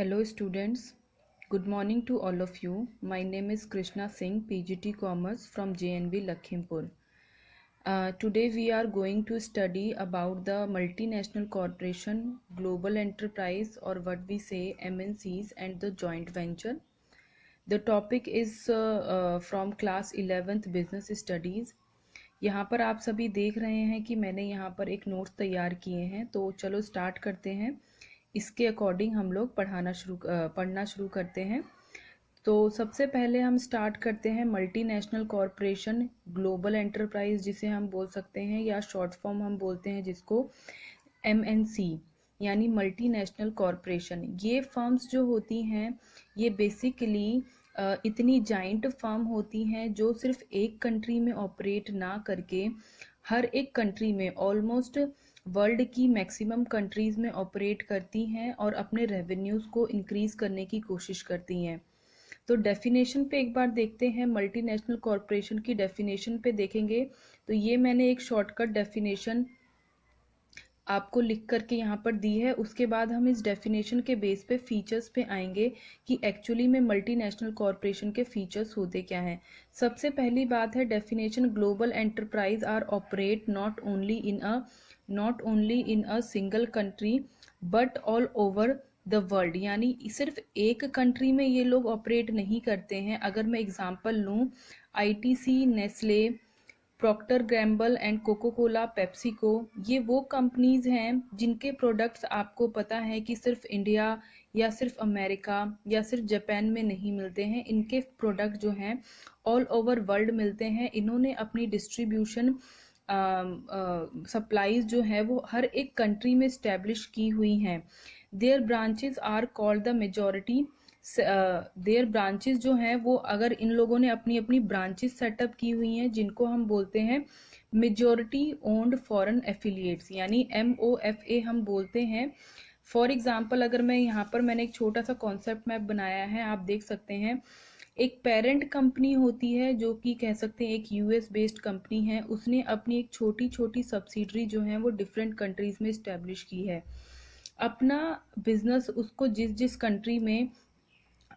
Hello students, good morning to all of you. My name is Krishna Singh, PGT Commerce from JNV Lakhimpur. Today we are going to study about the multinational corporation, global enterprise or what we say MNCs and the joint venture. The topic is from class 11th business studies. यहाँ पर आप सभी देख रहे हैं कि मैंने यहाँ पर एक नोट्स तैयार किए हैं, तो चलो स्टार्ट करते हैं। इसके अकॉर्डिंग हम लोग पढ़ना शुरू करते हैं। तो सबसे पहले हम स्टार्ट करते हैं मल्टीनेशनल कॉरपोरेशन ग्लोबल एंटरप्राइज, जिसे हम बोल सकते हैं या शॉर्ट फॉर्म हम बोलते हैं जिसको MNC यानी मल्टीनेशनल कॉरपोरेशन। ये फर्म्स जो होती हैं ये बेसिकली इतनी जाइंट फर्म होती हैं जो सिर्फ एक कंट्री में ऑपरेट ना करके हर एक कंट्री में ऑलमोस्ट वर्ल्ड की मैक्सिमम कंट्रीज़ में ऑपरेट करती हैं और अपने रेवेन्यूज़ को इंक्रीज़ करने की कोशिश करती हैं। तो डेफिनेशन पे एक बार देखते हैं। मल्टीनेशनल कॉरपोरेशन की डेफिनेशन पे देखेंगे तो ये मैंने एक शॉर्टकट डेफिनेशन आपको लिख करके यहाँ पर दी है। उसके बाद हम इस डेफिनेशन के बेस पे फीचर्स पे आएंगे कि एक्चुअली में मल्टीनेशनल कॉरपोरेशन के फीचर्स होते क्या हैं। सबसे पहली बात है definition, global enterprise are operate not only in a single country but all over the world. यानी सिर्फ एक कंट्री में ये लोग ऑपरेट नहीं करते हैं। अगर मैं एग्जांपल लूँ, ITC, Nestle, Procter Gamble and Coca Cola, PepsiCo, ये वो कंपनीज हैं जिनके प्रोडक्ट्स आपको पता है कि सिर्फ इंडिया या सिर्फ अमेरिका या सिर्फ जापान में नहीं मिलते हैं। इनके प्रोडक्ट जो हैं ऑल ओवर वर्ल्ड मिलते हैं। इन्होंने अपनी डिस्ट्रीब्यूशन सप्लाईज जो है वो हर एक कंट्री में इस्टेब्लिश की हुई हैं। Their branches are called the majority. Their branches जो हैं वो, अगर इन लोगों ने अपनी अपनी ब्रांचेस सेटअप की हुई हैं जिनको हम बोलते हैं मेजॉरिटी ओन्ड फॉरेन एफिलिएट्स, यानी MOFA हम बोलते हैं। फॉर एग्जांपल अगर मैं यहाँ पर मैंने एक छोटा सा कॉन्सेप्ट मैप बनाया है, आप देख सकते हैं। एक पेरेंट कंपनी होती है जो कि कह सकते हैं एक US बेस्ड कंपनी है। उसने अपनी एक छोटी छोटी सब्सिडरी जो है वो डिफरेंट कंट्रीज में इस्टेब्लिश की है। अपना बिजनेस उसको जिस जिस कंट्री में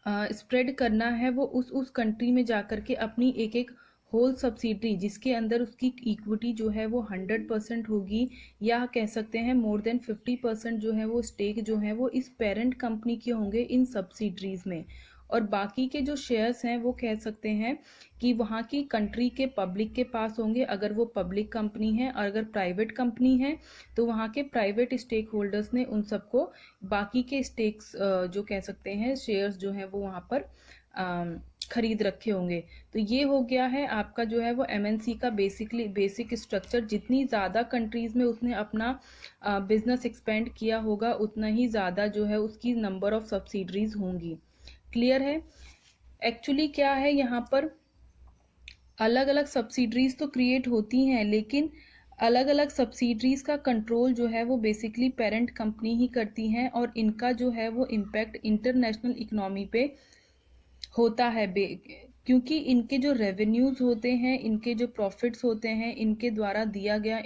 स्प्रेड करना है वो उस कंट्री में जाकर के अपनी एक एक होल सब्सिडरी, जिसके अंदर उसकी इक्विटी जो है वो 100% होगी, या कह सकते हैं मोर देन 50% जो है वो स्टेक जो है वो इस पेरेंट कंपनी के होंगे इन सब्सिडरीज में। और बाकी के जो शेयर्स हैं वो कह सकते हैं कि वहाँ की कंट्री के पब्लिक के पास होंगे, अगर वो पब्लिक कंपनी है। और अगर प्राइवेट कंपनी है तो वहाँ के प्राइवेट स्टेक होल्डर्स ने उन सबको बाकी के स्टेक्स जो कह सकते हैं शेयर्स जो हैं वो वहाँ पर खरीद रखे होंगे। तो ये हो गया है आपका जो है वो MNC का बेसिक स्ट्रक्चर। जितनी ज़्यादा कंट्रीज़ में उसने अपना बिजनेस एक्सपेंड किया होगा उतना ही ज़्यादा जो है उसकी नंबर ऑफ सब्सिडरीज होंगी। क्लियर है? एक्चुअली क्या है, यहाँ पर अलग अलग सब्सिडरीज तो क्रिएट होती हैं, लेकिन अलग अलग सब्सिडरीज का कंट्रोल जो है वो बेसिकली पेरेंट कंपनी ही करती हैं, और इनका जो है वो इम्पैक्ट इंटरनेशनल इकोनॉमी पे होता है। क्योंकि इनके जो रेवेन्यूज होते हैं, इनके जो प्रॉफिट्स होते हैं, इनके द्वारा दिया गया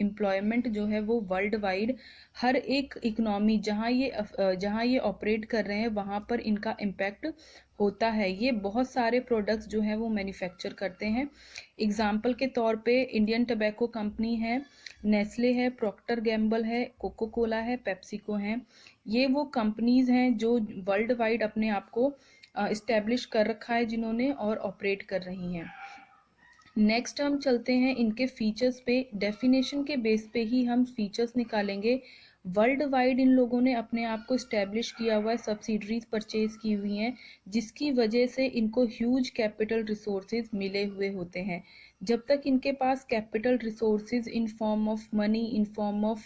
एम्प्लॉयमेंट जो है वो वर्ल्ड वाइड हर एक इकोनॉमी जहाँ ये ऑपरेट कर रहे हैं वहाँ पर इनका इम्पैक्ट होता है। ये बहुत सारे प्रोडक्ट्स जो है वो मैन्युफैक्चर करते हैं। एग्जाम्पल के तौर पे इंडियन टबैको कंपनी है, नेस्ले है, प्रॉक्टर गैम्बल है, कोको कोला है, पेप्सिको है। ये वो कंपनीज हैं जो वर्ल्ड वाइड अपने आप को इस्टेब्लिश कर रखा है जिन्होंने, और ऑपरेट कर रही हैं। नेक्स्ट हम चलते हैं इनके फीचर्स पे। डेफिनेशन के बेस पे ही हम फीचर्स निकालेंगे। वर्ल्ड वाइड इन लोगों ने अपने आप को इस्टेब्लिश किया हुआ है, सब्सिडरीज परचेज की हुई हैं, जिसकी वजह से इनको ह्यूज कैपिटल रिसोर्सेज मिले हुए होते हैं। जब तक इनके पास capital resources in form of money, in form of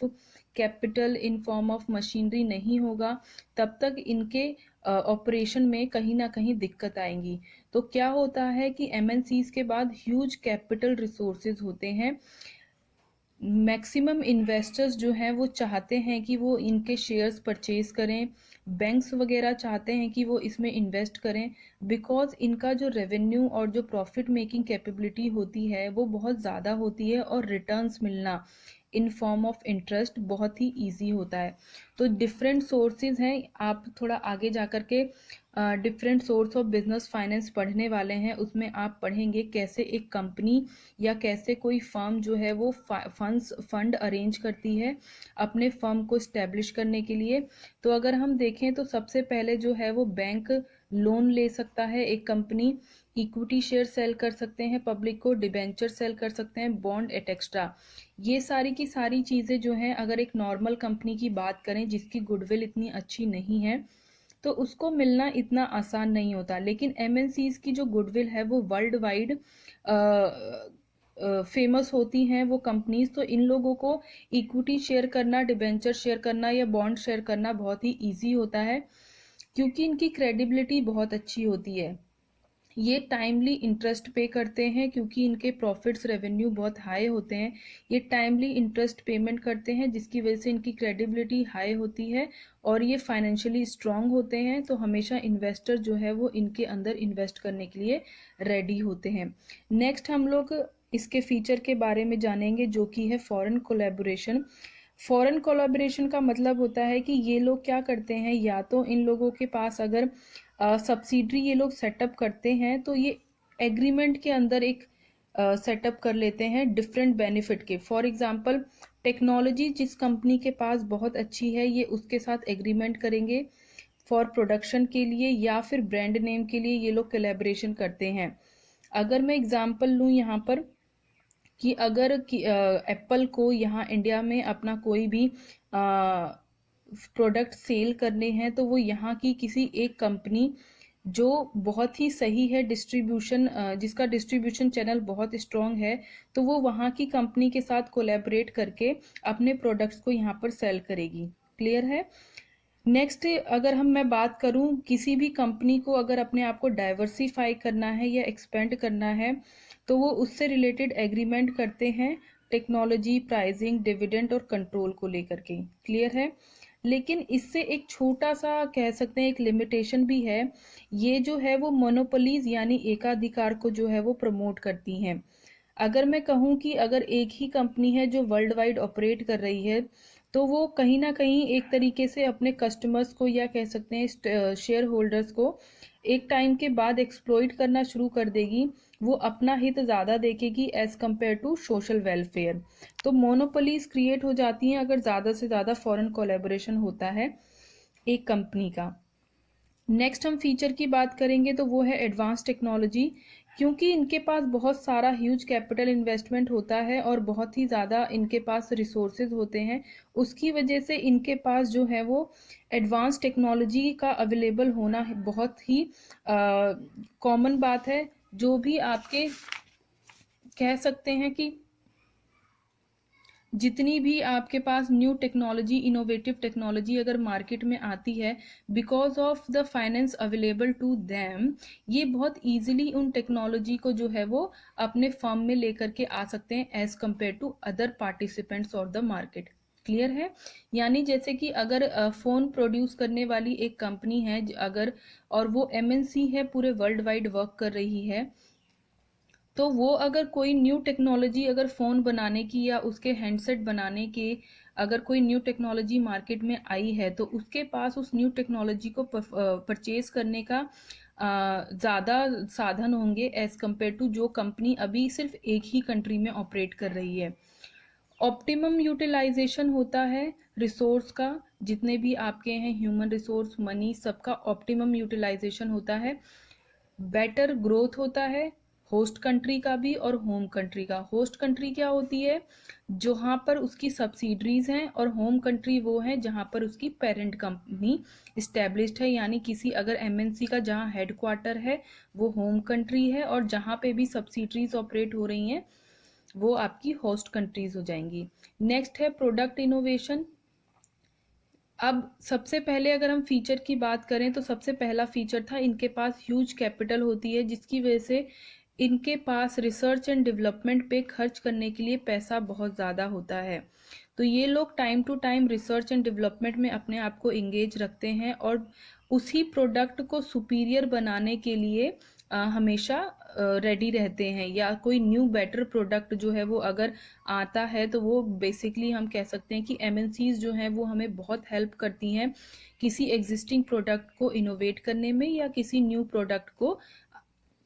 capital, in form of machinery नहीं होगा, तब तक इनके ऑपरेशन में कहीं ना कहीं दिक्कत आएंगी। तो क्या होता है कि MNCs के बाद ह्यूज कैपिटल रिसोर्सेज होते हैं। मैक्सिमम इन्वेस्टर्स जो हैं वो चाहते हैं कि वो इनके शेयर्स परचेज करें, बैंक्स वगैरह चाहते हैं कि वो इसमें इन्वेस्ट करें, बिकॉज इनका जो रेवेन्यू और जो प्रॉफिट मेकिंग कैपेबिलिटी होती है वो बहुत ज़्यादा होती है, और रिटर्न्स मिलना इन फॉर्म ऑफ इंटरेस्ट बहुत ही ईजी होता है। तो डिफरेंट सोर्सेज हैं, आप थोड़ा आगे जा कर के different source of business finance पढ़ने वाले हैं। उसमें आप पढ़ेंगे कैसे एक कंपनी या कैसे कोई फर्म जो है वो फंड अरेंज करती है अपने फर्म को स्टैब्लिश करने के लिए। तो अगर हम देखें तो सबसे पहले जो है वो बैंक लोन ले सकता है, एक कंपनी इक्विटी शेयर सेल कर सकते हैं पब्लिक को, डिबेंचर सेल कर सकते हैं, बॉन्ड एट एक्स्ट्रा। ये सारी की सारी चीज़ें जो हैं, अगर एक नॉर्मल कंपनी की बात करें जिसकी गुडविल इतनी अच्छी नहीं है तो उसको मिलना इतना आसान नहीं होता। लेकिन एमएनसीज की जो गुडविल है वो वर्ल्ड वाइड फेमस होती हैं वो कंपनीज, तो इन लोगों को इक्विटी शेयर करना, डिबेंचर शेयर करना या बॉन्ड शेयर करना बहुत ही ईजी होता है क्योंकि इनकी क्रेडिबिलिटी बहुत अच्छी होती है। ये टाइमली इंटरेस्ट पे करते हैं क्योंकि इनके प्रॉफिट्स रेवेन्यू बहुत हाई होते हैं। ये टाइमली इंटरेस्ट पेमेंट करते हैं जिसकी वजह से इनकी क्रेडिबिलिटी हाई होती है और ये फाइनेंशियली स्ट्रांग होते हैं, तो हमेशा इन्वेस्टर जो है वो इनके अंदर इन्वेस्ट करने के लिए रेडी होते हैं। नेक्स्ट हम लोग इसके फीचर के बारे में जानेंगे जो कि है फॉरेन कोलैबोरेशन। फॉरेन कोलैबोरेशन का मतलब होता है कि ये लोग क्या करते हैं, या तो इन लोगों के पास अगर सब्सिडरी ये लोग सेटअप करते हैं तो ये एग्रीमेंट के अंदर एक सेटअप कर लेते हैं डिफरेंट बेनिफिट के। फॉर एग्जांपल टेक्नोलॉजी जिस कंपनी के पास बहुत अच्छी है ये उसके साथ एग्रीमेंट करेंगे फॉर प्रोडक्शन के लिए या फिर ब्रांड नेम के लिए ये लोग कोलैबोरेशन करते हैं। अगर मैं एग्जांपल लूँ यहाँ पर कि अगर एप्पल को यहाँ इंडिया में अपना कोई भी प्रोडक्ट सेल करने हैं तो वो यहाँ की किसी एक कंपनी जो बहुत ही सही है डिस्ट्रीब्यूशन, जिसका डिस्ट्रीब्यूशन चैनल बहुत स्ट्रॉन्ग है, तो वो वहाँ की कंपनी के साथ कोलैबोरेट करके अपने प्रोडक्ट्स को यहाँ पर सेल करेगी। क्लियर है। नेक्स्ट अगर मैं बात करूँ किसी भी कंपनी को अगर अपने आप को डाइवर्सिफाई करना है या एक्सपेंड करना है तो वो उससे रिलेटेड एग्रीमेंट करते हैं टेक्नोलॉजी, प्राइसिंग, डिविडेंड और कंट्रोल को लेकर के। क्लियर है। लेकिन इससे एक छोटा सा कह सकते हैं एक लिमिटेशन भी है, ये जो है वो मोनोपोलीज यानी एकाधिकार को जो है वो प्रमोट करती हैं। अगर मैं कहूँ कि अगर एक ही कंपनी है जो वर्ल्ड वाइड ऑपरेट कर रही है तो वो कहीं ना कहीं एक तरीके से अपने कस्टमर्स को या कह सकते हैं शेयर होल्डर्स को एक टाइम के बाद एक्सप्लॉइट करना शुरू कर देगी, वो अपना हित ज़्यादा देखेगी as compare to social welfare. तो मोनोपोलीज क्रिएट हो जाती हैं अगर ज़्यादा से ज़्यादा फॉरेन कोलैबोरेशन होता है एक कंपनी का। नेक्स्ट हम फीचर की बात करेंगे तो वो है एडवांस टेक्नोलॉजी। क्योंकि इनके पास बहुत सारा ह्यूज कैपिटल इन्वेस्टमेंट होता है और बहुत ही ज़्यादा इनके पास रिसोर्सेज होते हैं, उसकी वजह से इनके पास जो है वो एडवांस टेक्नोलॉजी का अवेलेबल होना बहुत ही कॉमन बात है। जो भी आपके कह सकते हैं कि जितनी भी आपके पास न्यू टेक्नोलॉजी, इनोवेटिव टेक्नोलॉजी अगर मार्केट में आती है, because of the finance available to them, ये बहुत इजीली उन टेक्नोलॉजी को जो है वो अपने फर्म में लेकर के आ सकते हैं as compare to other participants of the market. Clear है। यानी जैसे कि अगर फोन प्रोड्यूस करने वाली एक कंपनी है अगर, और वो एमएनसी है, पूरे वर्ल्ड वाइड वर्क कर रही है, तो वो अगर कोई न्यू टेक्नोलॉजी अगर फ़ोन बनाने की या उसके हैंडसेट बनाने के अगर कोई न्यू टेक्नोलॉजी मार्केट में आई है तो उसके पास उस न्यू टेक्नोलॉजी को परचेज करने का ज़्यादा साधन होंगे एज कम्पेयर टू जो कंपनी अभी सिर्फ एक ही कंट्री में ऑपरेट कर रही है। ऑप्टिमम यूटिलाइजेशन होता है रिसोर्स का, जितने भी आपके हैं ह्यूमन रिसोर्स, मनी, सबका ऑप्टिमम यूटिलाइजेशन होता है। बेटर ग्रोथ होता है होस्ट कंट्री का भी और होम कंट्री का। होस्ट कंट्री क्या होती है, जहाँ पर उसकी सब्सिडरीज हैं, और होम कंट्री वो है जहाँ पर उसकी पेरेंट कंपनी इस्टेब्लिश्ड है। यानी किसी अगर एमएनसी का जहाँ हेडक्वार्टर है वो होम कंट्री है और जहाँ पे भी सब्सिडरीज ऑपरेट हो रही हैं वो आपकी होस्ट कंट्रीज हो जाएंगी। नेक्स्ट है प्रोडक्ट इनोवेशन। अब सबसे पहले अगर हम फीचर की बात करें तो सबसे पहला फीचर था इनके पास ह्यूज कैपिटल होती है, जिसकी वजह से इनके पास रिसर्च एंड डेवलपमेंट पे खर्च करने के लिए पैसा बहुत ज़्यादा होता है। तो ये लोग time to time research and development में अपने आप को इंगेज रखते हैं और उसी प्रोडक्ट को सुपीरियर बनाने के लिए हमेशा रेडी रहते हैं, या कोई न्यू बेटर प्रोडक्ट जो है वो अगर आता है तो वो बेसिकली हम कह सकते हैं कि एमएनसीज जो हैं वो हमें बहुत हेल्प करती हैं किसी एग्जिस्टिंग प्रोडक्ट को इनोवेट करने में या किसी न्यू प्रोडक्ट को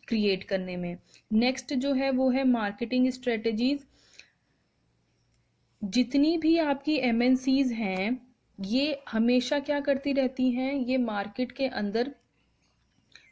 क्रिएट करने में। नेक्स्ट जो है वो है मार्केटिंग स्ट्रेटजीज। जितनी भी आपकी एमएनसीज हैं ये हमेशा क्या करती रहती हैं, ये मार्केट के अंदर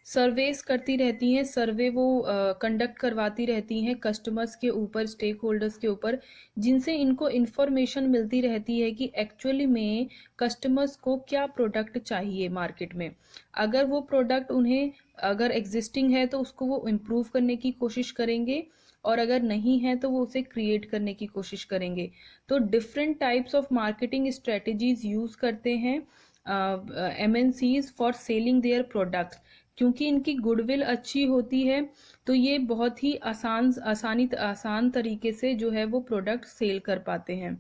सर्वेस करती रहती हैं, सर्वे वो कंडक्ट करवाती रहती हैं कस्टमर्स के ऊपर, स्टेक होल्डर्स के ऊपर, जिनसे इनको इन्फॉर्मेशन मिलती रहती है कि एक्चुअली में कस्टमर्स को क्या प्रोडक्ट चाहिए मार्केट में। अगर वो प्रोडक्ट उन्हें अगर एग्जिस्टिंग है तो उसको वो इम्प्रूव करने की कोशिश करेंगे, और अगर नहीं है तो वो उसे क्रिएट करने की कोशिश करेंगे। तो different types of marketing strategies use करते हैं MNCs for selling their products. क्योंकि इनकी गुडविल अच्छी होती है तो ये बहुत ही आसान तरीके से जो है वो प्रोडक्ट सेल कर पाते हैं।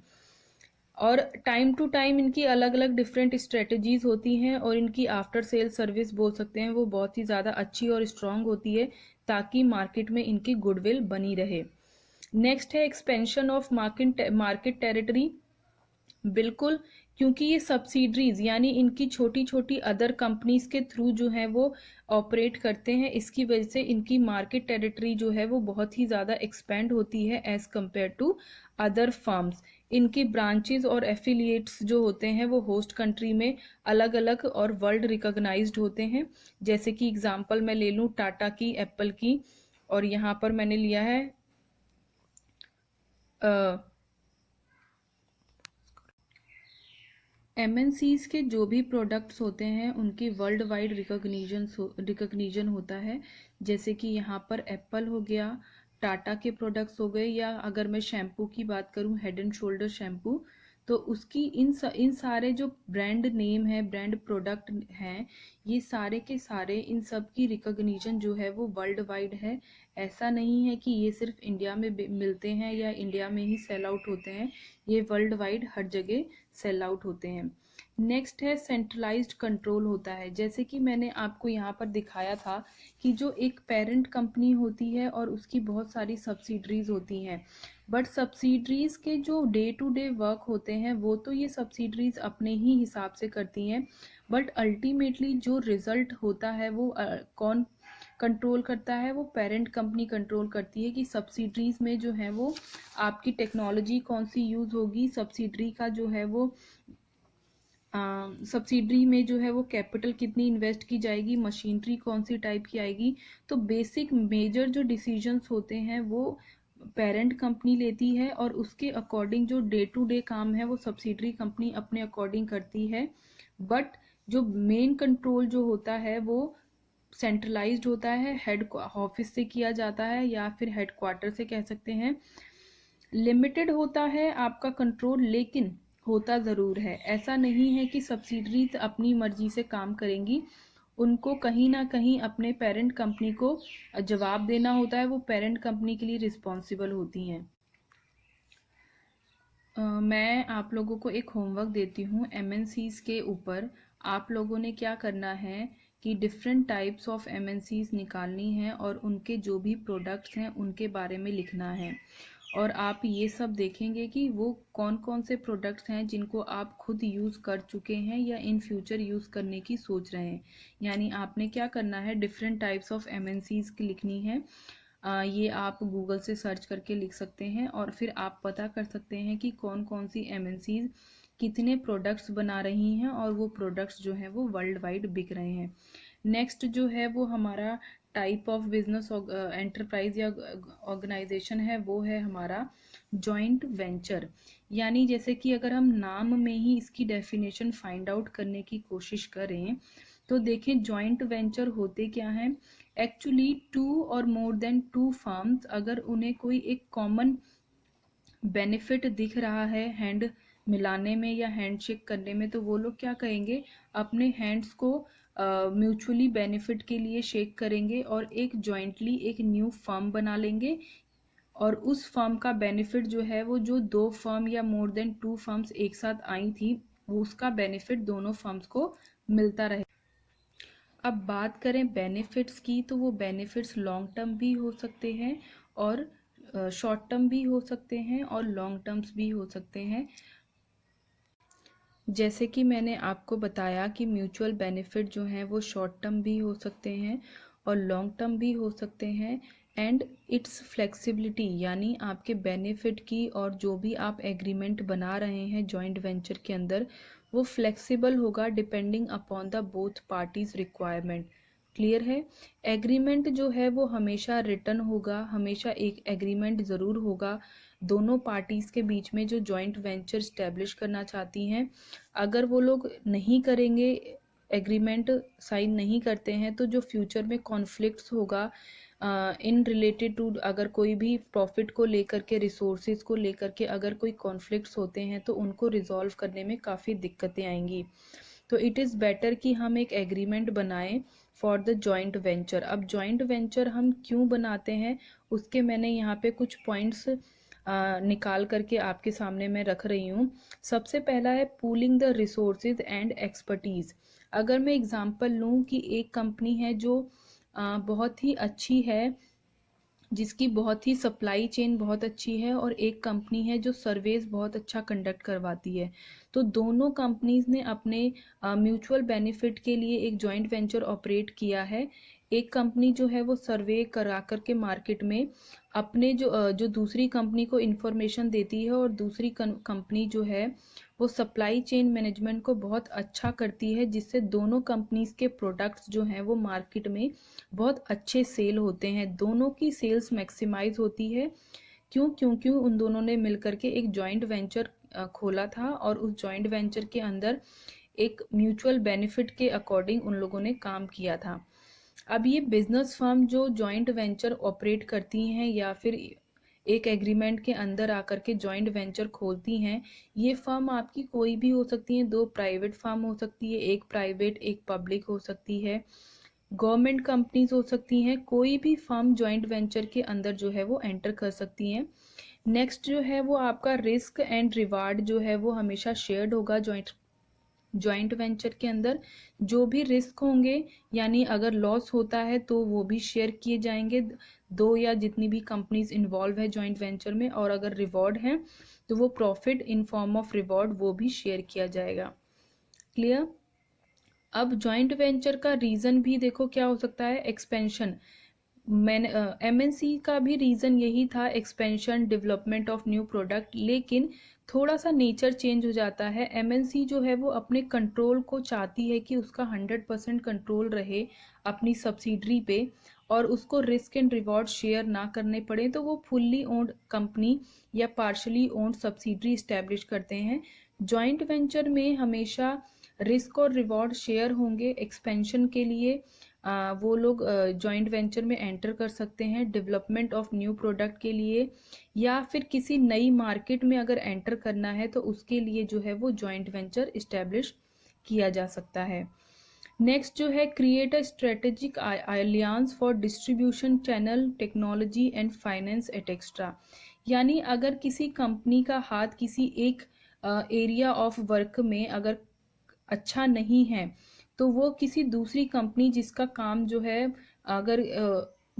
और टाइम टू टाइम इनकी अलग अलग डिफरेंट स्ट्रेटजीज होती हैं, और इनकी आफ्टर सेल सर्विस बोल सकते हैं वो बहुत ही ज़्यादा अच्छी और स्ट्रांग होती है ताकि मार्केट में इनकी गुडविल बनी रहे। नेक्स्ट है एक्सपेंशन ऑफ मार्केट टेरिटरी। बिल्कुल, क्योंकि ये सब्सिडरीज यानी इनकी छोटी छोटी अदर कंपनीज के थ्रू जो है वो ऑपरेट करते हैं, इसकी वजह से इनकी मार्केट टेरिटरी जो है वो बहुत ही ज़्यादा एक्सपेंड होती है as compare to other firms. इनकी ब्रांचेस और एफिलिएट्स जो होते हैं वो होस्ट कंट्री में अलग अलग और वर्ल्ड रिकॉग्नाइज्ड होते हैं। जैसे कि एग्जांपल मैं ले लूँ टाटा की, एप्पल की, और यहाँ पर मैंने लिया है एमएनसीज के जो भी प्रोडक्ट्स होते हैं उनकी वर्ल्ड वाइड रिकॉग्निशन होता है। जैसे कि यहाँ पर एप्पल हो गया, टाटा के प्रोडक्ट्स हो गए, या अगर मैं शैम्पू की बात करूँ हेड एंड शोल्डर शैम्पू, तो उसकी इन सारे जो ब्रांड नेम है, ब्रांड प्रोडक्ट हैं, ये सारे के सारे इन सब की रिकॉग्निशन जो है वो वर्ल्ड वाइड है। ऐसा नहीं है कि ये सिर्फ इंडिया में मिलते हैं या इंडिया में ही सेल आउट होते हैं, ये वर्ल्ड वाइड हर जगह सेल आउट होते हैं। नेक्स्ट है सेंट्रलाइज्ड कंट्रोल होता है। जैसे कि मैंने आपको यहाँ पर दिखाया था कि जो एक पेरेंट कंपनी होती है और उसकी बहुत सारी सब्सिडरीज होती हैं, बट सब्सिडरीज के जो डे टू डे वर्क होते हैं वो तो ये सब्सिडरीज अपने ही हिसाब से करती हैं, बट अल्टीमेटली जो रिजल्ट होता है वो कौन कंट्रोल करता है, वो पेरेंट कंपनी कंट्रोल करती है कि सब्सिडरीज में जो है वो आपकी टेक्नोलॉजी कौन सी यूज़ होगी, सब्सिडरी का जो है वो सब्सिडरी में जो है वो कैपिटल कितनी इन्वेस्ट की जाएगी, मशीनरी कौन सी टाइप की आएगी। तो बेसिक मेजर जो डिसीजंस होते हैं वो पेरेंट कंपनी लेती है, और उसके अकॉर्डिंग जो डे टू डे काम है वो सब्सिडरी कंपनी अपने अकॉर्डिंग करती है। बट जो मेन कंट्रोल जो होता है वो सेंट्रलाइज्ड होता है, हेड ऑफिस से किया जाता है या फिर हेड क्वार्टर से कह सकते हैं। लिमिटेड होता है आपका कंट्रोल, लेकिन होता ज़रूर है। ऐसा नहीं है कि सब्सिडरीज अपनी मर्जी से काम करेंगी, उनको कहीं ना कहीं अपने पेरेंट कंपनी को जवाब देना होता है, वो पेरेंट कंपनी के लिए रिस्पॉन्सिबल होती हैं। मैं आप लोगों को एक होमवर्क देती हूँ एमएनसीज के ऊपर। आप लोगों ने क्या करना है कि डिफरेंट टाइप्स ऑफ एमएनसीज निकालनी है और उनके जो भी प्रोडक्ट्स हैं उनके बारे में लिखना है, और आप ये सब देखेंगे कि वो कौन कौन से प्रोडक्ट्स हैं जिनको आप खुद यूज़ कर चुके हैं या इन फ्यूचर यूज़ करने की सोच रहे हैं। यानी आपने क्या करना है, डिफरेंट टाइप्स ऑफ एमएनसीज की लिखनी है। ये आप गूगल से सर्च करके लिख सकते हैं, और फिर आप पता कर सकते हैं कि कौन कौन सी एमएनसीज कितने प्रोडक्ट्स बना रही हैं और वो प्रोडक्ट्स जो हैं वो वर्ल्ड वाइड बिक रहे हैं। नेक्स्ट जो है वो हमारा टाइप ऑफ बिजनेस एंटरप्राइज या ऑर्गेनाइजेशन है, वो है हमारा जॉइंट वेंचर। यानी जैसे कि अगर हम नाम में ही इसकी डेफिनेशन फाइंड आउट करने की कोशिश करें तो देखें जॉइंट वेंचर होते क्या हैं। एक्चुअली टू और मोर देन टू फर्म्स अगर उन्हें कोई एक कॉमन बेनिफिट दिख रहा है हैंड मिलाने में या हैंडशेक करने में, तो वो लोग क्या कहेंगे, अपने हैंड्स को म्यूचुअली बेनिफिट के लिए शेक करेंगे और एक जॉइंटली एक न्यू फर्म बना लेंगे, और उस फर्म का बेनिफिट जो है वो जो दो फर्म या मोर देन टू फर्म्स एक साथ आई थी वो उसका बेनिफिट दोनों फर्म्स को मिलता रहे। अब बात करें बेनिफिट्स की, तो वो बेनिफिट्स लॉन्ग टर्म भी हो सकते हैं और शॉर्ट टर्म भी हो सकते हैं और लॉन्ग टर्म्स भी हो सकते हैं। जैसे कि मैंने आपको बताया कि म्यूचुअल बेनिफिट जो हैं वो शॉर्ट टर्म भी हो सकते हैं और लॉन्ग टर्म भी हो सकते हैं। एंड इट्स फ्लेक्सिबिलिटी, यानी आपके बेनिफिट की और जो भी आप एग्रीमेंट बना रहे हैं जॉइंट वेंचर के अंदर, वो फ्लेक्सिबल होगा depending upon the both parties requirement. Clear है? एग्रीमेंट जो है वो हमेशा रिटन होगा, हमेशा एक एग्रीमेंट ज़रूर होगा दोनों पार्टीज़ के बीच में जो जॉइंट वेंचर स्टैब्लिश करना चाहती हैं। अगर वो लोग नहीं करेंगे, एग्रीमेंट साइन नहीं करते हैं, तो जो फ्यूचर में कॉन्फ्लिक्ट्स होगा इन रिलेटेड टू, अगर कोई भी प्रॉफिट को लेकर के, रिसोर्सेज को लेकर के अगर कोई कॉन्फ्लिक्ट्स होते हैं तो उनको रिजॉल्व करने में काफ़ी दिक्कतें आएंगी। तो इट इज़ बेटर कि हम एक एग्रीमेंट बनाएं फॉर द जॉइंट वेंचर। अब जॉइंट वेंचर हम क्यों बनाते हैं, उसके मैंने यहाँ पे कुछ पॉइंट्स निकाल करके आपके सामने मैं रख रही हूँ। सबसे पहला है pooling the resources and expertise. अगर मैं एग्जांपल लूँ कि एक कंपनी है जो बहुत ही अच्छी है, जिसकी बहुत ही सप्लाई चेन बहुत अच्छी है, और एक कंपनी है जो सर्वेज बहुत अच्छा कंडक्ट करवाती है, तो दोनों कंपनीज ने अपने म्यूचुअल बेनिफिट के लिए एक जॉइंट वेंचर ऑपरेट किया है। एक कंपनी जो है वो सर्वे करा करके मार्केट में अपने जो दूसरी कंपनी को इन्फॉर्मेशन देती है, और दूसरी कंपनी जो है वो सप्लाई चेन मैनेजमेंट को बहुत अच्छा करती है, जिससे दोनों कंपनीज के प्रोडक्ट्स जो हैं वो मार्केट में बहुत अच्छे सेल होते हैं, दोनों की सेल्स मैक्सिमाइज होती है। क्योंकि उन दोनों ने मिलकर के एक जॉइंट वेंचर खोला था, और उस जॉइंट वेंचर के अंदर एक म्यूचुअल बेनिफिट के अकॉर्डिंग उन लोगों ने काम किया था। अब ये बिजनेस फर्म जो जॉइंट वेंचर ऑपरेट करती हैं या फिर एक एग्रीमेंट के अंदर आकर के जॉइंट वेंचर खोलती हैं, ये फर्म आपकी कोई भी हो सकती है, दो प्राइवेट फर्म हो सकती है, एक प्राइवेट एक पब्लिक हो सकती है, गवर्नमेंट कंपनीज हो सकती हैं, कोई भी फर्म जॉइंट वेंचर के अंदर जो है वो एंटर कर सकती हैं। नेक्स्ट जो है वो आपका रिस्क एंड रिवार्ड जो है वो हमेशा शेयर्ड होगा जॉइंट वेंचर के अंदर। जो भी रिस्क होंगे, यानी अगर लॉस होता है तो वो भी शेयर किए जाएंगे दो या जितनी भी कंपनीज इन्वॉल्व है जॉइंट वेंचर में, और अगर रिवॉर्ड है तो वो profit in form of reward वो भी शेयर किया जाएगा। क्लियर? अब जॉइंट वेंचर का रीजन भी देखो क्या हो सकता है, एक्सपेंशन। मैंने एमएनसी का भी रीजन यही था, expansion, development of new product, लेकिन थोड़ा सा नेचर चेंज हो जाता है। एमएनसी जो है वो अपने कंट्रोल को चाहती है कि उसका 100% कंट्रोल रहे अपनी सब्सिडरी पे, और उसको रिस्क एंड रिवॉर्ड शेयर ना करने पड़े, तो वो फुल्ली ओन्ड कंपनी या पार्शली ओन्ड सब्सिडरी इस्टेब्लिश करते हैं। जॉइंट वेंचर में हमेशा रिस्क और रिवॉर्ड शेयर होंगे। एक्सपेंशन के लिए वो लोग जॉइंट वेंचर में एंटर कर सकते हैं, डेवलपमेंट ऑफ न्यू प्रोडक्ट के लिए, या फिर किसी नई मार्केट में अगर एंटर करना है तो उसके लिए जो है वो जॉइंट वेंचर इस्टेब्लिश किया जा सकता है। नेक्स्ट जो है create a strategic alliance for distribution channel, technology and finance etcetera. यानी अगर किसी कंपनी का हाथ किसी एक एरिया ऑफ वर्क में अगर अच्छा नहीं है, तो वो किसी दूसरी कंपनी जिसका काम जो है अगर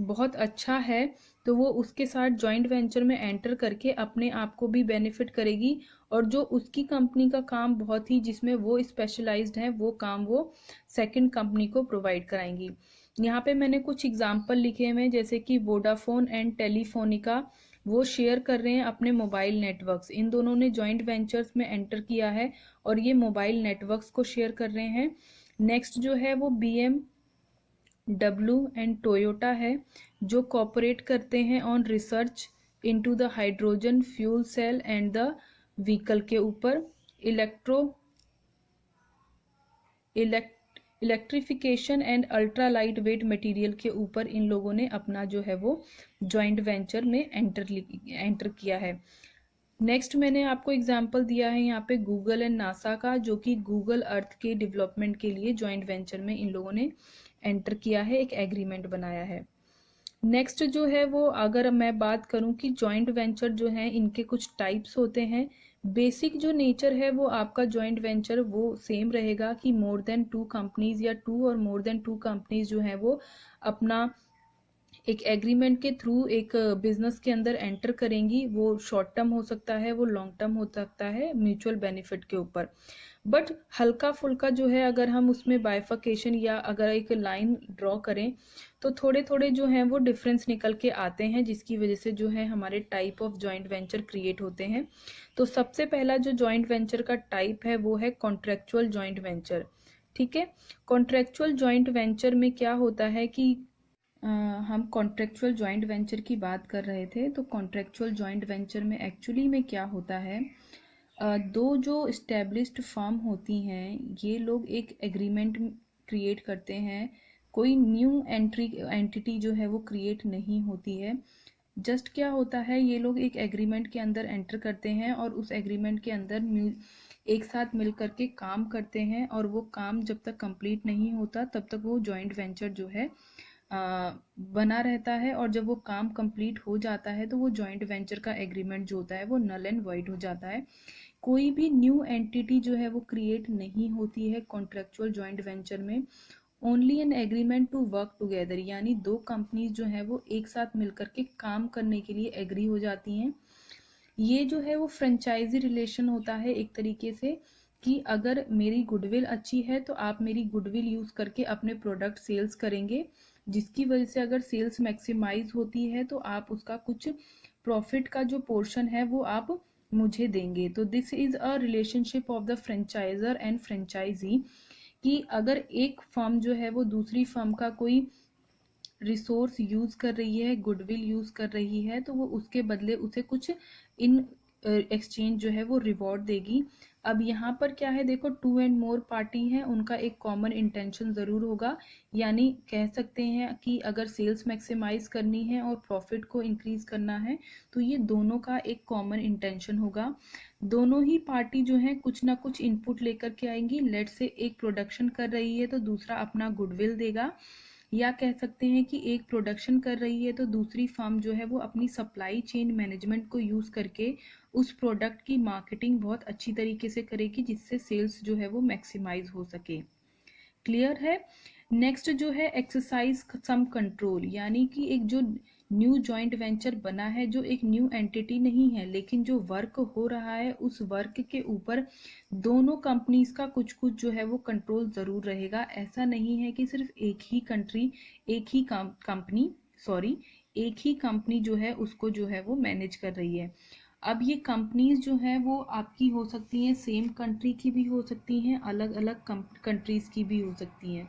बहुत अच्छा है, तो वो उसके साथ जॉइंट वेंचर में एंटर करके अपने आप को भी बेनिफिट करेगी, और जो उसकी कंपनी का काम बहुत ही जिसमें वो स्पेशलाइज्ड है, वो काम वो सेकंड कंपनी को प्रोवाइड कराएंगी। यहाँ पे मैंने कुछ एग्जांपल लिखे हुए हैं, जैसे कि वोडाफोन एंड टेलीफोनिका, वो शेयर कर रहे हैं अपने मोबाइल नेटवर्क्स। इन दोनों ने जॉइंट वेंचर्स में एंटर किया है और ये मोबाइल नेटवर्क्स को शेयर कर रहे हैं। नेक्स्ट जो है वो BMW एंड टोयोटा है, जो कॉपरेट करते हैं on research into the hydrogen fuel cell and the vehicle के ऊपर, electrification and ultra light weight material के ऊपर इन लोगों ने अपना जो है वो जॉइंट वेंचर में एंटर किया है। नेक्स्ट मैंने आपको एग्जांपल दिया है यहाँ पे गूगल एंड नासा का, जो कि गूगल अर्थ के डेवलपमेंट के लिए जॉइंट वेंचर में इन लोगों ने एंटर किया है, एक एग्रीमेंट बनाया है। नेक्स्ट जो है वो, अगर मैं बात करूं कि जॉइंट वेंचर जो है इनके कुछ टाइप्स होते हैं, बेसिक जो नेचर है वो आपका जॉइंट वेंचर वो सेम रहेगा कि मोर देन 2 कंपनीज या 2 और मोर देन 2 कंपनीज जो है वो अपना एक एग्रीमेंट के थ्रू एक बिजनेस के अंदर एंटर करेंगी। वो शॉर्ट टर्म हो सकता है, वो लॉन्ग टर्म हो सकता है, म्यूचुअल बेनिफिट के ऊपर। बट हल्का फुल्का जो है अगर हम उसमें बाइफर्केशन या अगर एक लाइन ड्रॉ करें तो थोड़े थोड़े जो हैं वो डिफरेंस निकल के आते हैं, जिसकी वजह से जो है हमारे type of joint venture create होते हैं। तो सबसे पहला जो जॉइंट वेंचर का टाइप है वो है कॉन्ट्रेक्चुअल जॉइंट वेंचर। ठीक है, कॉन्ट्रेक्चुअल जॉइंट वेंचर में क्या होता है कि हम कॉन्ट्रेक्चुअल जॉइंट वेंचर की बात कर रहे थे। तो कॉन्ट्रेक्चुअल जॉइंट वेंचर में एक्चुअली में क्या होता है, दो जो इस्टेब्लिश्ड फर्म होती हैं ये लोग एक एग्रीमेंट क्रिएट करते हैं। कोई न्यू एंटिटी जो है वो क्रिएट नहीं होती है। जस्ट क्या होता है, ये लोग एक एग्रीमेंट के अंदर एंटर करते हैं और उस एग्रीमेंट के अंदर एक साथ मिल करके काम करते हैं, और वो काम जब तक कंप्लीट नहीं होता तब तक वो जॉइंट वेंचर जो है बना रहता है। और जब वो काम कंप्लीट हो जाता है तो वो जॉइंट वेंचर का एग्रीमेंट जो होता है वो नल एंड वॉइड हो जाता है। कोई भी न्यू एंटिटी जो है वो क्रिएट नहीं होती है कॉन्ट्रेक्चुअल जॉइंट वेंचर में। Only an agreement to work together, यानी दो कंपनीज जो है वो एक साथ मिलकर के काम करने के लिए एग्री हो जाती हैं। ये जो है वो फ्रेंचाइजी रिलेशन होता है एक तरीके से, कि अगर मेरी गुडविल अच्छी है तो आप मेरी गुडविल यूज करके अपने प्रोडक्ट सेल्स करेंगे, जिसकी वजह से अगर सेल्स मैक्सिमाइज होती है तो आप उसका कुछ प्रॉफिट का जो पोर्शन है वो आप मुझे देंगे। तो this is a relationship of the franchiser and franchisee, कि अगर एक फर्म जो है वो दूसरी फर्म का कोई रिसोर्स यूज कर रही है, गुडविल यूज कर रही है, तो वो उसके बदले उसे कुछ इन एक्सचेंज जो है वो रिवॉर्ड देगी। अब यहाँ पर क्या है, देखो 2 एंड मोर पार्टी हैं, उनका एक कॉमन इंटेंशन जरूर होगा। यानी कह सकते हैं कि अगर सेल्स मैक्सिमाइज करनी है और प्रॉफिट को इंक्रीज करना है तो ये दोनों का एक कॉमन इंटेंशन होगा। दोनों ही पार्टी जो है कुछ ना कुछ इनपुट लेकर के आएंगी। लेट से एक प्रोडक्शन कर रही है तो दूसरा अपना गुडविल देगा, या कह सकते हैं कि एक प्रोडक्शन कर रही है तो दूसरी फर्म जो है वो अपनी सप्लाई चेन मैनेजमेंट को यूज करके उस प्रोडक्ट की मार्केटिंग बहुत अच्छी तरीके से करेगी, जिससे सेल्स जो है वो मैक्सिमाइज हो सके। क्लियर है। नेक्स्ट जो है एक्सरसाइज सम कंट्रोल, यानी कि एक जो न्यू जॉइंट वेंचर बना है, जो एक न्यू एंटिटी नहीं है, लेकिन जो वर्क हो रहा है उस वर्क के ऊपर दोनों कंपनीज का कुछ कुछ जो है वो कंट्रोल जरूर रहेगा। ऐसा नहीं है कि सिर्फ एक ही कंट्री, एक ही कंपनी सॉरी एक ही कंपनी जो है उसको जो है वो मैनेज कर रही है। अब ये कंपनीज जो हैं वो आपकी हो सकती हैं, सेम कंट्री की भी हो सकती हैं, अलग अलग कंट्रीज की भी हो सकती हैं।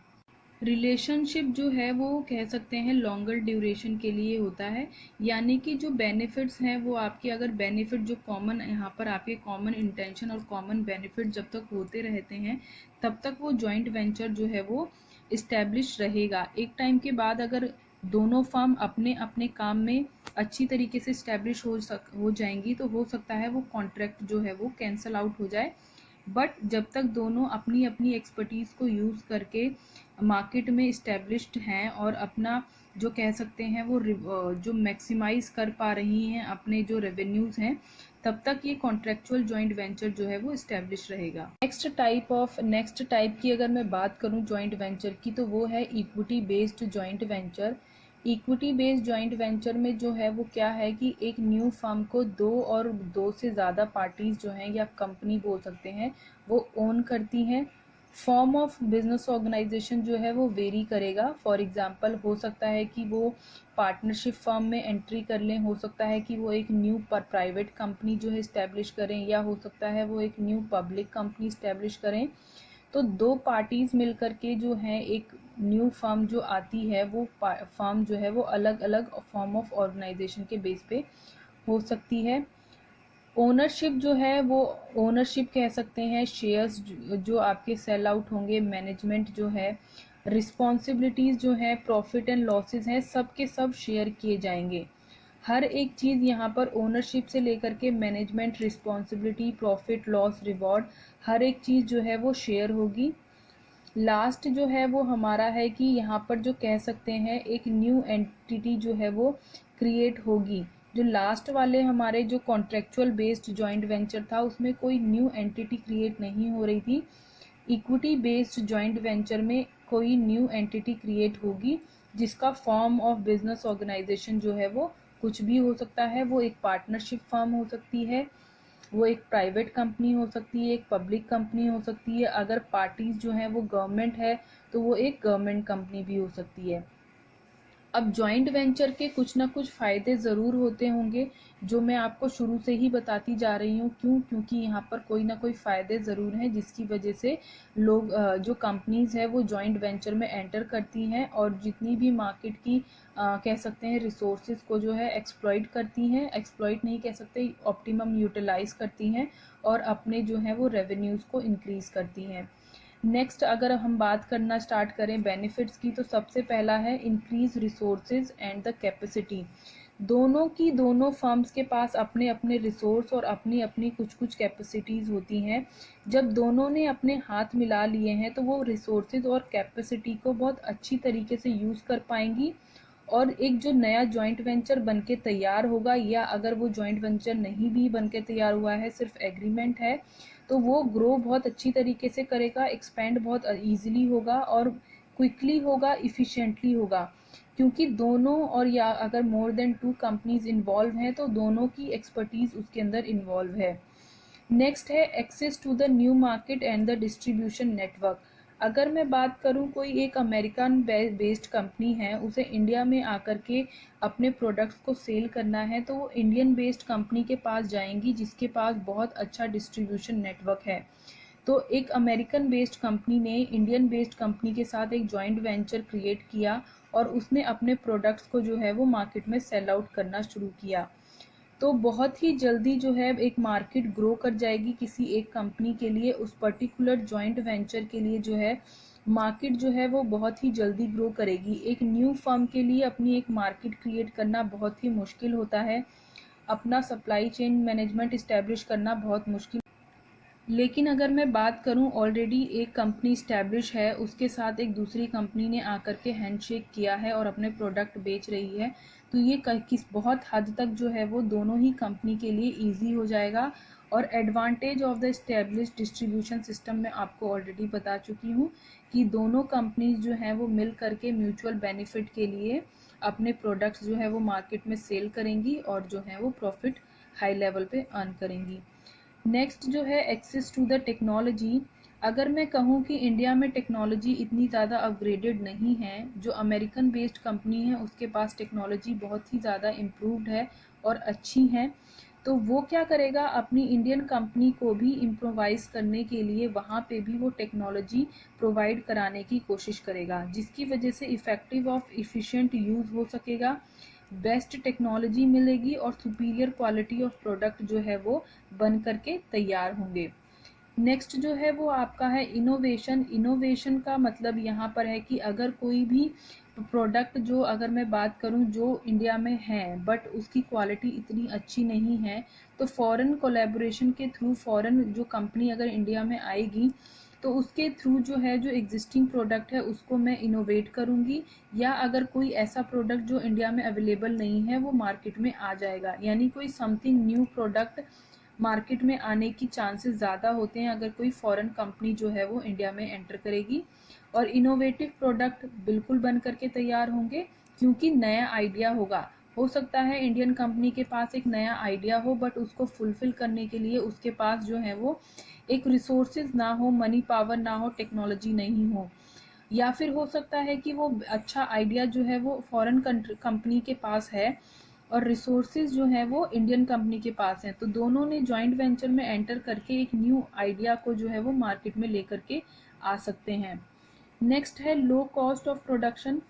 रिलेशनशिप जो है वो कह सकते हैं लॉन्गर ड्यूरेशन के लिए होता है, यानी कि जो बेनिफिट्स हैं वो आपके, अगर बेनिफिट जो कॉमन यहाँ पर आपके कॉमन इंटेंशन और कॉमन बेनिफिट जब तक होते रहते हैं तब तक वो जॉइंट वेंचर जो है वो इस्टेब्लिश रहेगा। एक टाइम के बाद अगर दोनों फर्म अपने अपने काम में अच्छी तरीके से इस्टेब्लिश हो जाएंगी तो हो सकता है वो कॉन्ट्रैक्ट जो है वो कैंसल आउट हो जाए। बट जब तक दोनों अपनी अपनी एक्सपर्टीज को यूज करके मार्केट में इस्टेब्लिश्ड हैं और अपना जो कह सकते हैं वो जो मैक्सिमाइज कर पा रही हैं अपने जो रेवेन्यूज हैं, तब तक ये कॉन्ट्रेक्चुअल जॉइंट वेंचर जो है वो इस्टेब्लिश रहेगा। नेक्स्ट टाइप की अगर मैं बात करूं जॉइंट वेंचर की, तो वो है equity based joint venture. Equity based joint venture में जो है वो क्या है कि एक न्यू फर्म को दो और दो से ज़्यादा पार्टीज जो हैं, या कंपनी बोल सकते हैं, वो ओन करती हैं। फॉर्म ऑफ बिजनेस ऑर्गेनाइजेशन जो है वो वेरी करेगा। फॉर एग्जांपल हो सकता है कि वो पार्टनरशिप फर्म में एंट्री कर लें, हो सकता है कि वो एक न्यू प्राइवेट कंपनी जो है इस्टेब्लिश करें, या हो सकता है वो एक न्यू पब्लिक कंपनी इस्टेब्लिश करें। तो दो पार्टीज मिलकर के जो है एक न्यू फर्म जो आती है, वो फर्म जो है वो अलग अलग फॉर्म ऑफ ऑर्गेनाइजेशन के बेस पे हो सकती है। ओनरशिप जो है वो ओनरशिप कह सकते हैं, शेयर्स जो आपके सेल आउट होंगे, मैनेजमेंट जो है, रिस्पॉन्सिबिलिटीज़ जो है, प्रॉफिट एंड लॉसेस हैं, सब के सब शेयर किए जाएंगे। हर एक चीज़ यहाँ पर ओनरशिप से लेकर के management, responsibility, profit, loss, reward, हर एक चीज़ जो है वो शेयर होगी। लास्ट जो है वो हमारा है कि यहाँ पर जो कह सकते हैं एक न्यू एंटिटी जो है वो क्रिएट होगी, जो लास्ट वाले हमारे जो कॉन्ट्रेक्चुअल बेस्ड जॉइंट वेंचर था उसमें कोई न्यू एंटिटी क्रिएट नहीं हो रही थी। इक्विटी बेस्ड जॉइंट वेंचर में कोई न्यू एंटिटी क्रिएट होगी जिसका फॉर्म ऑफ बिजनेस ऑर्गेनाइजेशन जो है वो कुछ भी हो सकता है। वो एक पार्टनरशिप फर्म हो सकती है, वो एक प्राइवेट कंपनी हो सकती है, एक पब्लिक कंपनी हो सकती है। अगर पार्टीज जो हैं वो गवर्नमेंट है तो वो एक गवर्नमेंट कंपनी भी हो सकती है। अब जॉइंट वेंचर के कुछ ना कुछ फ़ायदे ज़रूर होते होंगे जो मैं आपको शुरू से ही बताती जा रही हूँ। क्योंकि यहाँ पर कोई ना कोई फ़ायदे ज़रूर हैं जिसकी वजह से लोग जो कंपनीज़ है वो जॉइंट वेंचर में एंटर करती हैं और जितनी भी मार्केट की कह सकते हैं रिसोर्सेज को जो है एक्सप्लॉइट करती हैं, एक्सप्लॉइट नहीं कह सकते, ऑप्टिमम यूटिलाइज करती हैं और अपने जो है वो रेवेन्यूज़ को इंक्रीज़ करती हैं। नेक्स्ट अगर हम बात करना स्टार्ट करें बेनिफिट्स की, तो सबसे पहला है increase resources and the capacity. दोनों फर्म्स के पास अपने अपने रिसोर्स और अपनी अपनी कुछ कुछ कैपेसिटीज़ होती हैं। जब दोनों ने अपने हाथ मिला लिए हैं तो वो रिसोर्सेज और कैपेसिटी को बहुत अच्छी तरीके से यूज़ कर पाएंगी और एक जो नया जॉइंट वेंचर बनके तैयार होगा, या अगर वो जॉइंट वेंचर नहीं भी बनके तैयार हुआ है, सिर्फ एग्रीमेंट है, तो वो ग्रो बहुत अच्छी तरीके से करेगा, एक्सपेंड बहुत ईजिली होगा और क्विकली होगा, इफ़िशिएंटली होगा। क्योंकि दोनों और या अगर मोर देन 2 कंपनीज इन्वॉल्व हैं तो दोनों की एक्सपर्टीज उसके अंदर इन्वॉल्व है। नेक्स्ट है access to the new market and the distribution network. अगर मैं बात करूं कोई एक अमेरिकन बेस्ड कंपनी है, उसे इंडिया में आकर के अपने प्रोडक्ट्स को सेल करना है तो वो इंडियन बेस्ड कंपनी के पास जाएंगी जिसके पास बहुत अच्छा डिस्ट्रीब्यूशन नेटवर्क है। तो एक अमेरिकन बेस्ड कंपनी ने इंडियन बेस्ड कंपनी के साथ एक जॉइंट वेंचर क्रिएट किया और उसने अपने प्रोडक्ट्स को जो है वो मार्केट में सेल आउट करना शुरू किया। तो बहुत ही जल्दी जो है एक मार्केट ग्रो कर जाएगी किसी एक कंपनी के लिए। उस पर्टिकुलर जॉइंट वेंचर के लिए जो है मार्केट जो है वो बहुत ही जल्दी ग्रो करेगी। एक न्यू फर्म के लिए अपनी एक मार्केट क्रिएट करना बहुत ही मुश्किल होता है, अपना सप्लाई चेन मैनेजमेंट इस्टेब्लिश करना बहुत मुश्किल। लेकिन अगर मैं बात करूं ऑलरेडी एक कंपनी इस्टेब्लिश है, उसके साथ एक दूसरी कंपनी ने आकर के हैंडशेक किया है और अपने प्रोडक्ट बेच रही है, तो ये किस बहुत हद तक जो है वो दोनों ही कंपनी के लिए इजी हो जाएगा। और advantage of the establish distribution system में आपको ऑलरेडी बता चुकी हूँ कि दोनों कंपनीज जो हैं वो मिल करके म्यूचुअल बेनिफिट के लिए अपने प्रोडक्ट्स जो है वो मार्केट में सेल करेंगी और जो है वो प्रॉफिट हाई लेवल पे अर्न करेंगी। नेक्स्ट जो है एक्सेस टू द टेक्नोलॉजी। अगर मैं कहूँ कि इंडिया में टेक्नोलॉजी इतनी ज़्यादा अपग्रेडेड नहीं है, जो अमेरिकन बेस्ड कंपनी है उसके पास टेक्नोलॉजी बहुत ही ज़्यादा इम्प्रूव्ड है और अच्छी है, तो वो क्या करेगा अपनी इंडियन कंपनी को भी इम्प्रोवाइज़ करने के लिए वहाँ पे भी वो टेक्नोलॉजी प्रोवाइड कराने की कोशिश करेगा, जिसकी वजह से इफ़ेक्टिव और इफ़िशिएंट यूज़ हो सकेगा, बेस्ट टेक्नोलॉजी मिलेगी और सुपीरियर क्वालिटी ऑफ प्रोडक्ट जो है वो बन करके तैयार होंगे। नेक्स्ट जो है वो आपका है इनोवेशन। इनोवेशन का मतलब यहाँ पर है कि अगर कोई भी प्रोडक्ट जो अगर मैं बात करूँ जो इंडिया में है बट उसकी क्वालिटी इतनी अच्छी नहीं है, तो फॉरेन कोलैबोरेशन के थ्रू फॉरेन जो कंपनी अगर इंडिया में आएगी तो उसके थ्रू जो है जो एग्जिस्टिंग प्रोडक्ट है उसको मैं इनोवेट करूँगी, या अगर कोई ऐसा प्रोडक्ट जो इंडिया में अवेलेबल नहीं है वो मार्केट में आ जाएगा, यानी कोई समथिंग न्यू प्रोडक्ट मार्केट में आने की चांसेस ज़्यादा होते हैं अगर कोई फॉरेन कंपनी जो है वो इंडिया में एंटर करेगी। और इनोवेटिव प्रोडक्ट बिल्कुल बन करके तैयार होंगे क्योंकि नया आइडिया होगा। हो सकता है इंडियन कंपनी के पास एक नया आइडिया हो बट उसको फुलफिल करने के लिए उसके पास जो है वो एक रिसोर्सेज ना हो, मनी पावर ना हो, टेक्नोलॉजी नहीं हो, या फिर हो सकता है कि वो अच्छा आइडिया जो है वो फॉरेन कंपनी के पास है और रिसोर्सेज जो है वो इंडियन कंपनी के पास हैं, तो दोनों ने जॉइंट वेंचर में एंटर करके एक न्यू आइडिया को जो है वो मार्केट में लेकर के आ सकते हैं। नेक्स्ट है लो कॉस्ट ऑफ प्रोडक्शन।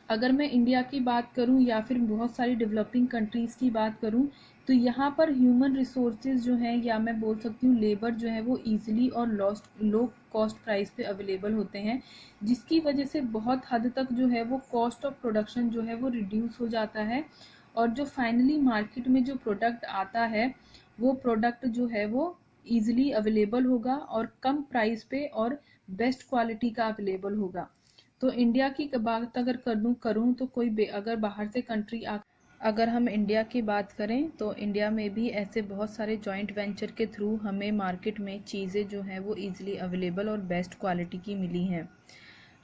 अगर मैं इंडिया की बात करूं या फिर बहुत सारी डेवलपिंग कंट्रीज़ की बात करूं तो यहाँ पर ह्यूमन रिसोर्सेज जो हैं या मैं बोल सकती हूँ लेबर जो है वो ईजिली और लो कॉस्ट प्राइस पे अवेलेबल होते हैं, जिसकी वजह से बहुत हद तक जो है वो कॉस्ट ऑफ प्रोडक्शन जो है वो रिड्यूस हो जाता है और जो फाइनली मार्केट में जो प्रोडक्ट आता है वो प्रोडक्ट जो है वो ईजिली अवेलेबल होगा और कम प्राइस पे और बेस्ट क्वालिटी का अवेलेबल होगा। तो इंडिया की बात अगर करूँ तो कोई अगर बाहर से कंट्री अगर हम इंडिया की बात करें तो इंडिया में भी ऐसे बहुत सारे जॉइंट वेंचर के थ्रू हमें मार्केट में चीज़ें जो हैं वो ईज़िली अवेलेबल और बेस्ट क्वालिटी की मिली हैं।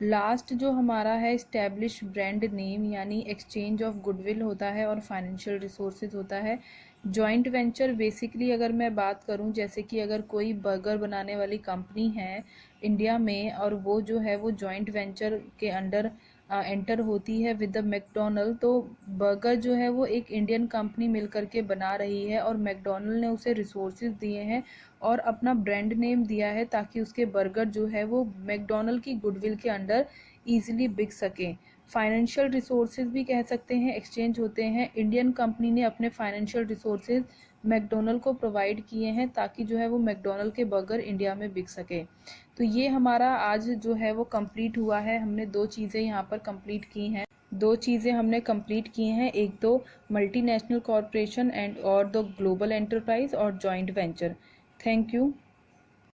लास्ट जो हमारा है इस्टेब्लिश ब्रांड नेम यानी एक्सचेंज ऑफ गुडविल होता है और फाइनेंशियल रिसोर्सेज होता है। जॉइंट वेंचर बेसिकली अगर मैं बात करूं, जैसे कि अगर कोई बर्गर बनाने वाली कंपनी है इंडिया में और वो जो है वो जॉइंट वेंचर के अंडर एंटर होती है विद द मैकडोनल्ड, तो बर्गर जो है वो एक इंडियन कंपनी मिल करके बना रही है और मैकडोनल्ड ने उसे रिसोर्सेज दिए हैं और अपना ब्रांड नेम दिया है ताकि उसके बर्गर जो है वो मैकडोनल्ड की गुडविल के अंडर ईजिली बिक सकें। फाइनेंशियल रिसोर्सेज भी कह सकते हैं एक्सचेंज होते हैं। इंडियन कंपनी ने अपने फाइनेंशियल रिसोर्सेज मैकडोनल्ड को प्रोवाइड किए हैं ताकि जो है वो मैकडोनल्ड के बर्गर इंडिया में बिक सके। तो ये हमारा आज जो है वो कंप्लीट हुआ है। हमने दो चीज़ें यहाँ पर कंप्लीट की हैं। दो चीज़ें हमने कंप्लीट की हैं, एक तो मल्टीनेशनल कॉरपोरेशन एंड और द ग्लोबल एंटरप्राइज और जॉइंट वेंचर। Thank you.